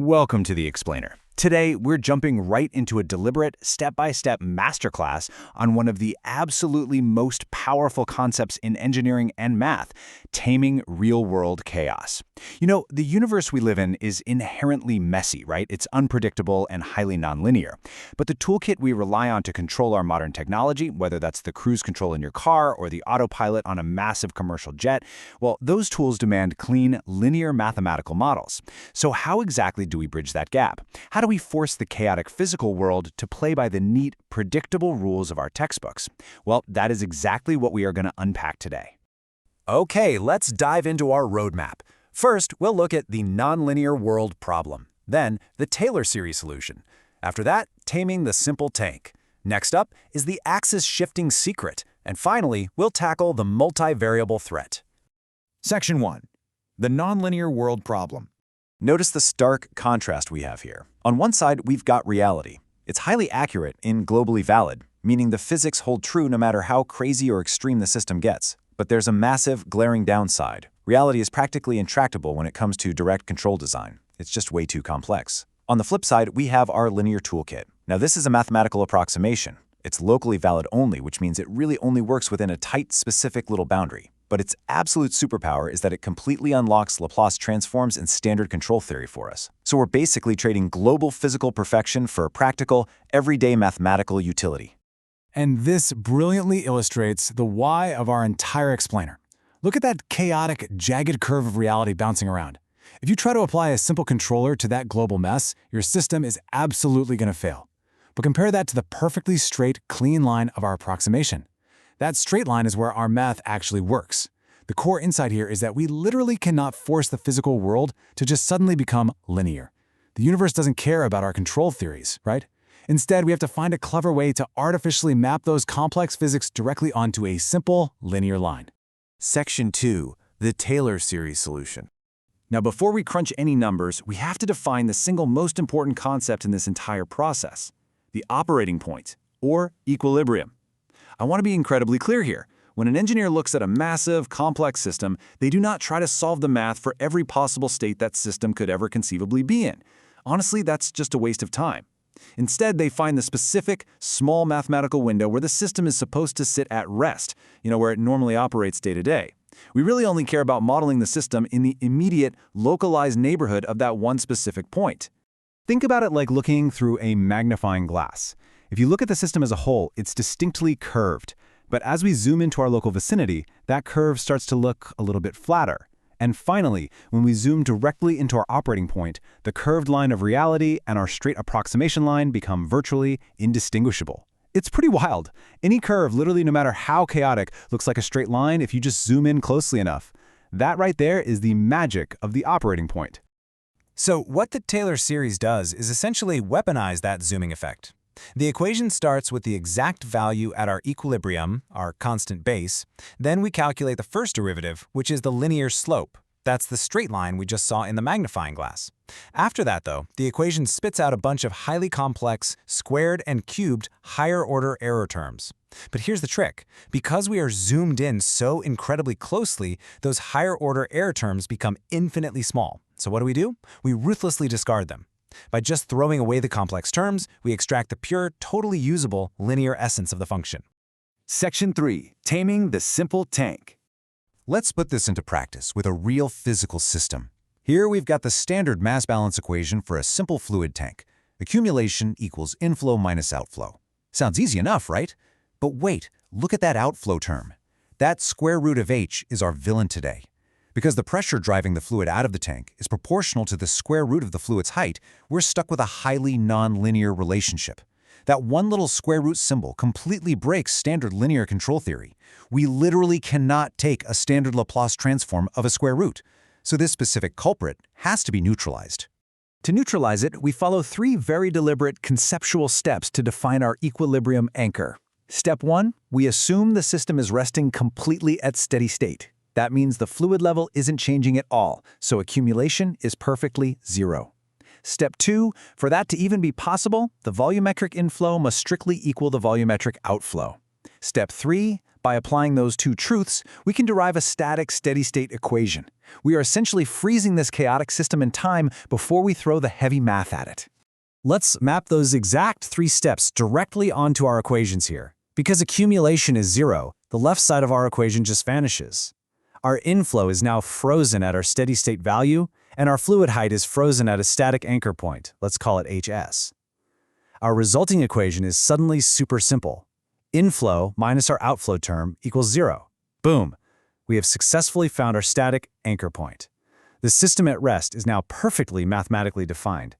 Welcome to the Explainer. Today, we're jumping right into a deliberate, step-by-step masterclass on one of the absolutely most powerful concepts in engineering and math, taming real-world chaos. You know, the universe we live in is inherently messy, right? It's unpredictable and highly nonlinear. But the toolkit we rely on to control our modern technology, whether that's the cruise control in your car or the autopilot on a massive commercial jet, well, those tools demand clean, linear mathematical models. So how exactly do we bridge that gap? How do we force the chaotic physical world to play by the neat, predictable rules of our textbooks? Well, that is exactly what we are going to unpack today. Okay, let's dive into our roadmap. First, we'll look at the nonlinear world problem. Then, the Taylor series solution. After that, taming the simple tank. Next up is the axis shifting secret. And finally, we'll tackle the multivariable threat. Section 1. The nonlinear world problem. Notice the stark contrast we have here. On one side, we've got reality. It's highly accurate and globally valid, meaning the physics hold true no matter how crazy or extreme the system gets. But there's a massive, glaring downside. Reality is practically intractable when it comes to direct control design. It's just way too complex. On the flip side, we have our linear toolkit. Now, this is a mathematical approximation. It's locally valid only, which means it really only works within a tight, specific little boundary. But its absolute superpower is that it completely unlocks Laplace transforms and standard control theory for us. So we're basically trading global physical perfection for practical, everyday mathematical utility. And this brilliantly illustrates the why of our entire explainer. Look at that chaotic, jagged curve of reality bouncing around. If you try to apply a simple controller to that global mess, your system is absolutely going to fail. But compare that to the perfectly straight, clean line of our approximation. That straight line is where our math actually works. The core insight here is that we literally cannot force the physical world to just suddenly become linear. The universe doesn't care about our control theories, right? Instead, we have to find a clever way to artificially map those complex physics directly onto a simple, linear line. Section 2. The Taylor series solution. Now, before we crunch any numbers, we have to define the single most important concept in this entire process: the operating point, or equilibrium. I want to be incredibly clear here. When an engineer looks at a massive, complex system, they do not try to solve the math for every possible state that system could ever conceivably be in. Honestly, that's just a waste of time. Instead, they find the specific, small mathematical window where the system is supposed to sit at rest, where it normally operates day to day. We really only care about modeling the system in the immediate, localized neighborhood of that one specific point. Think about it like looking through a magnifying glass. If you look at the system as a whole, it's distinctly curved. But as we zoom into our local vicinity, that curve starts to look a little bit flatter. And finally, when we zoom directly into our operating point, the curved line of reality and our straight approximation line become virtually indistinguishable. It's pretty wild. Any curve, literally no matter how chaotic, looks like a straight line if you just zoom in closely enough. That right there is the magic of the operating point. So what the Taylor series does is essentially weaponize that zooming effect. The equation starts with the exact value at our equilibrium, our constant base. Then we calculate the first derivative, which is the linear slope. That's the straight line we just saw in the magnifying glass. After that, though, the equation spits out a bunch of highly complex, squared and cubed, higher-order error terms. But here's the trick. Because we are zoomed in so incredibly closely, those higher-order error terms become infinitely small. So what do? We ruthlessly discard them. By just throwing away the complex terms, we extract the pure, totally usable linear essence of the function. Section 3. Taming the simple tank. Let's put this into practice with a real physical system. Here we've got the standard mass balance equation for a simple fluid tank. Accumulation equals inflow minus outflow. Sounds easy enough, right? But wait, look at that outflow term. That square root of h is our villain today. Because the pressure driving the fluid out of the tank is proportional to the square root of the fluid's height, we're stuck with a highly nonlinear relationship. That one little square root symbol completely breaks standard linear control theory. We literally cannot take a standard Laplace transform of a square root. So this specific culprit has to be neutralized. To neutralize it, we follow 3 very deliberate conceptual steps to define our equilibrium anchor. Step 1, we assume the system is resting completely at steady state. That means the fluid level isn't changing at all, so accumulation is perfectly zero. Step 2, for that to even be possible, the volumetric inflow must strictly equal the volumetric outflow. Step 3, By applying those two truths, we can derive a static steady-state equation. We are essentially freezing this chaotic system in time before we throw the heavy math at it. Let's map those exact 3 steps directly onto our equations here. Because accumulation is 0, the left side of our equation just vanishes. Our inflow is now frozen at our steady-state value, and our fluid height is frozen at a static anchor point. Let's call it HS. Our resulting equation is suddenly super simple. Inflow minus our outflow term equals 0. Boom! We have successfully found our static anchor point. The system at rest is now perfectly mathematically defined.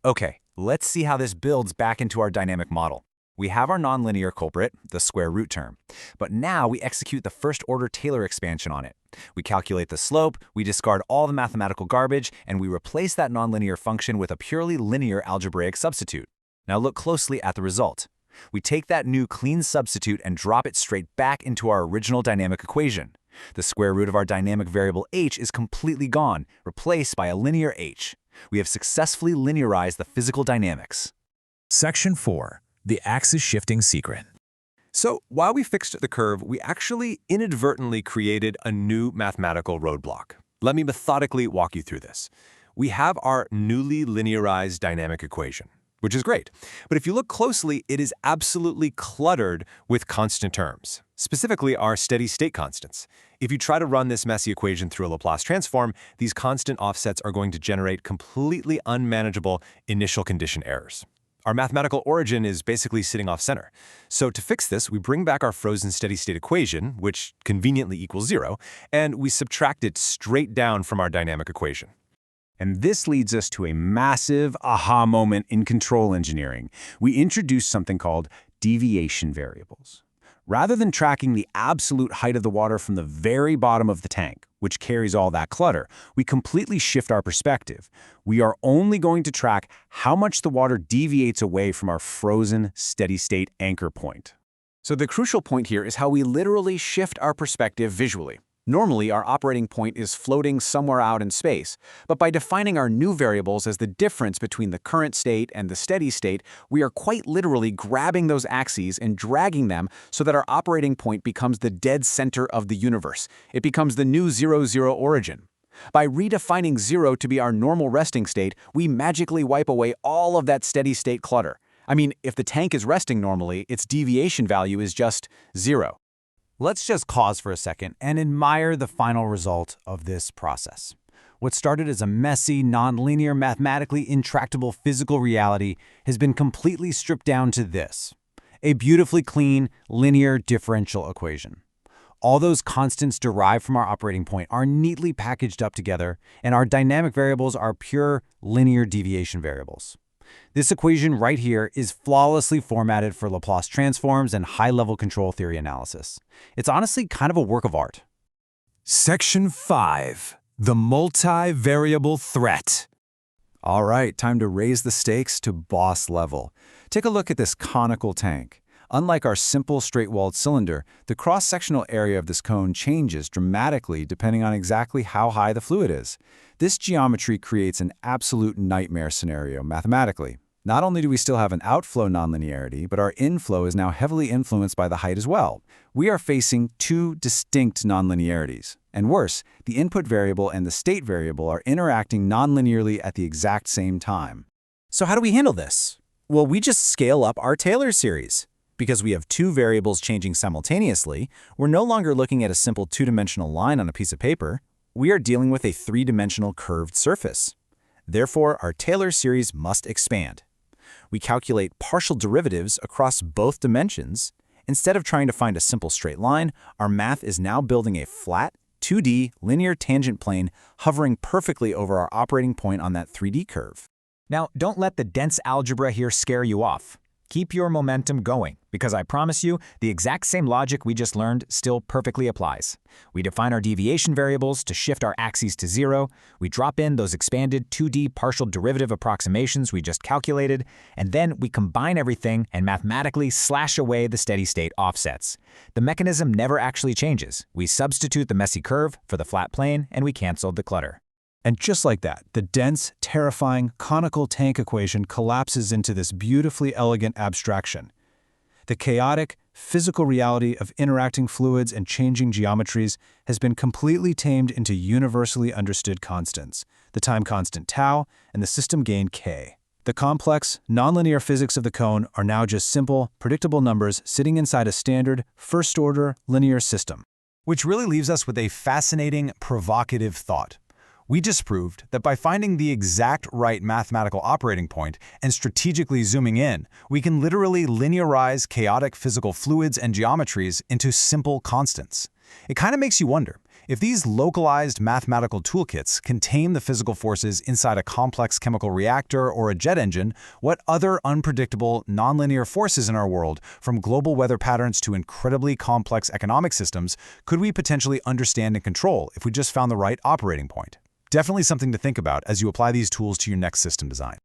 Okay, let's see how this builds back into our dynamic model. We have our nonlinear culprit, the square root term, but now we execute the first-order Taylor expansion on it. We calculate the slope, we discard all the mathematical garbage, and we replace that nonlinear function with a purely linear algebraic substitute. Now look closely at the result. We take that new clean substitute and drop it straight back into our original dynamic equation. The square root of our dynamic variable h is completely gone, replaced by a linear h. We have successfully linearized the physical dynamics. Section 4. The axis shifting secret. So while we fixed the curve, we actually inadvertently created a new mathematical roadblock. Let me methodically walk you through this. We have our newly linearized dynamic equation, which is great. But if you look closely, it is absolutely cluttered with constant terms, specifically our steady-state constants. If you try to run this messy equation through a Laplace transform, these constant offsets are going to generate completely unmanageable initial condition errors. Our mathematical origin is basically sitting off-center. So to fix this, we bring back our frozen steady-state equation, which conveniently equals 0, and we subtract it straight down from our dynamic equation. And this leads us to a massive aha moment in control engineering. We introduce something called deviation variables. Rather than tracking the absolute height of the water from the very bottom of the tank, which carries all that clutter, we completely shift our perspective. We are only going to track how much the water deviates away from our frozen steady-state anchor point. So the crucial point here is how we literally shift our perspective visually. Normally, our operating point is floating somewhere out in space, but by defining our new variables as the difference between the current state and the steady state, we are quite literally grabbing those axes and dragging them so that our operating point becomes the dead center of the universe. It becomes the new 0-0 origin. By redefining 0 to be our normal resting state, we magically wipe away all of that steady state clutter. I mean, if the tank is resting normally, its deviation value is just 0. Let's just pause for a second and admire the final result of this process. What started as a messy, nonlinear, mathematically intractable physical reality has been completely stripped down to this: a beautifully clean, linear differential equation. All those constants derived from our operating point are neatly packaged up together, and our dynamic variables are pure linear deviation variables. This equation right here is flawlessly formatted for Laplace transforms and high-level control theory analysis. It's honestly kind of a work of art. Section 5. The multivariable threat. All right, time to raise the stakes to boss level. Take a look at this conical tank. Unlike our simple straight-walled cylinder, the cross-sectional area of this cone changes dramatically depending on exactly how high the fluid is. This geometry creates an absolute nightmare scenario mathematically. Not only do we still have an outflow nonlinearity, but our inflow is now heavily influenced by the height as well. We are facing two distinct nonlinearities. And worse, the input variable and the state variable are interacting nonlinearly at the exact same time. So how do we handle this? Well, we just scale up our Taylor series. Because we have two variables changing simultaneously, we're no longer looking at a simple two-dimensional line on a piece of paper. We are dealing with a three-dimensional curved surface. Therefore, our Taylor series must expand. We calculate partial derivatives across both dimensions. Instead of trying to find a simple straight line, our math is now building a flat, 2D linear tangent plane hovering perfectly over our operating point on that 3D curve. Now, don't let the dense algebra here scare you off. Keep your momentum going, because I promise you, the exact same logic we just learned still perfectly applies. We define our deviation variables to shift our axes to 0, we drop in those expanded 2D partial derivative approximations we just calculated, and then we combine everything and mathematically slash away the steady-state offsets. The mechanism never actually changes. We substitute the messy curve for the flat plane, and we canceled the clutter. And just like that, the dense, terrifying, conical tank equation collapses into this beautifully elegant abstraction. The chaotic, physical reality of interacting fluids and changing geometries has been completely tamed into universally understood constants, the time constant tau and the system gain k. The complex, nonlinear physics of the cone are now just simple, predictable numbers sitting inside a standard, first-order linear system. Which really leaves us with a fascinating, provocative thought. We just proved that by finding the exact right mathematical operating point and strategically zooming in, we can literally linearize chaotic physical fluids and geometries into simple constants. It kind of makes you wonder, if these localized mathematical toolkits can tame the physical forces inside a complex chemical reactor or a jet engine, what other unpredictable, nonlinear forces in our world, from global weather patterns to incredibly complex economic systems, could we potentially understand and control if we just found the right operating point? Definitely something to think about as you apply these tools to your next system design.